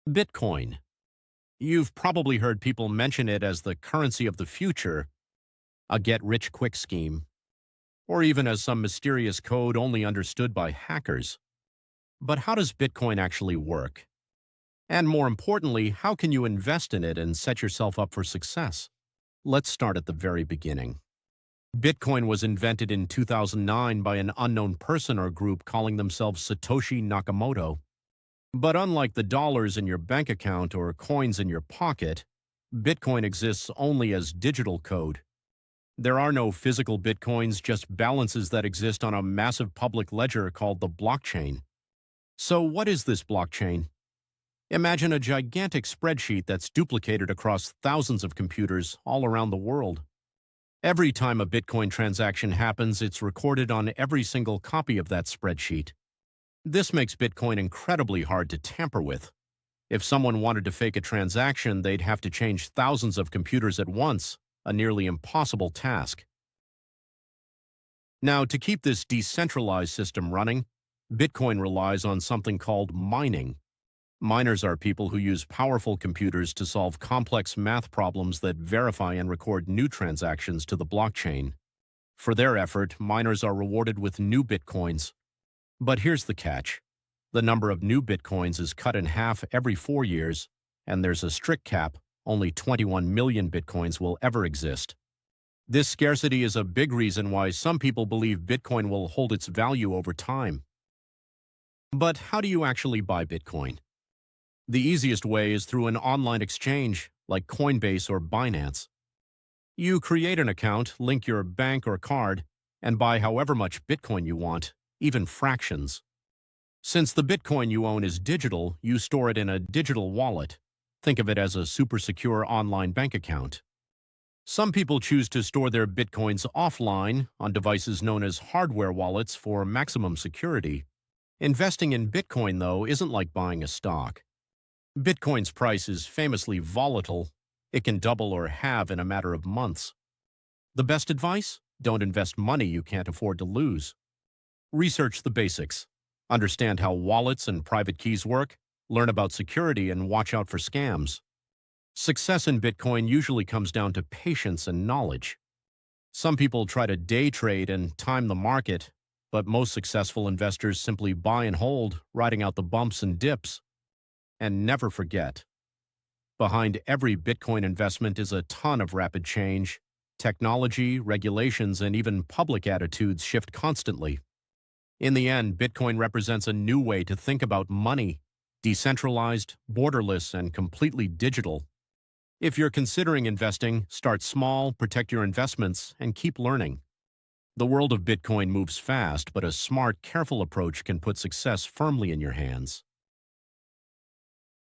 Bitcoin. You've probably heard people mention it as the currency of the future, a get-rich-quick scheme, or even as some mysterious code only understood by hackers. But how does Bitcoin actually work? And more importantly, how can you invest in it and set yourself up for success? Let's start at the very beginning. Bitcoin was invented in 2009 by an unknown person or group calling themselves Satoshi Nakamoto. But unlike the dollars in your bank account or coins in your pocket, Bitcoin exists only as digital code. There are no physical Bitcoins, just balances that exist on a massive public ledger called the blockchain. So what is this blockchain? Imagine a gigantic spreadsheet that's duplicated across thousands of computers all around the world. Every time a Bitcoin transaction happens, it's recorded on every single copy of that spreadsheet. This makes Bitcoin incredibly hard to tamper with. If someone wanted to fake a transaction, they'd have to change thousands of computers at once, a nearly impossible task. Now, to keep this decentralized system running, Bitcoin relies on something called mining. Miners are people who use powerful computers to solve complex math problems that verify and record new transactions to the blockchain. For their effort, miners are rewarded with new Bitcoins. But here's the catch. The number of new Bitcoins is cut in half every 4 years, and there's a strict cap. Only 21 million Bitcoins will ever exist. This scarcity is a big reason why some people believe Bitcoin will hold its value over time. But how do you actually buy Bitcoin? The easiest way is through an online exchange like Coinbase or Binance. You create an account, link your bank or card, and buy however much Bitcoin you want, even fractions. Since the Bitcoin you own is digital, you store it in a digital wallet. Think of it as a super secure online bank account. Some people choose to store their Bitcoins offline on devices known as hardware wallets for maximum security. Investing in Bitcoin, though, isn't like buying a stock. Bitcoin's price is famously volatile. It can double or halve in a matter of months. The best advice? Don't invest money you can't afford to lose. Research the basics. Understand how wallets and private keys work. Learn about security and watch out for scams. Success in Bitcoin usually comes down to patience and knowledge. Some people try to day trade and time the market, but most successful investors simply buy and hold, riding out the bumps and dips. And never forget, behind every Bitcoin investment is a ton of rapid change. Technology, regulations, and even public attitudes shift constantly. In the end, Bitcoin represents a new way to think about money, decentralized, borderless, and completely digital. If you're considering investing, start small, protect your investments, and keep learning. The world of Bitcoin moves fast, but a smart, careful approach can put success firmly in your hands.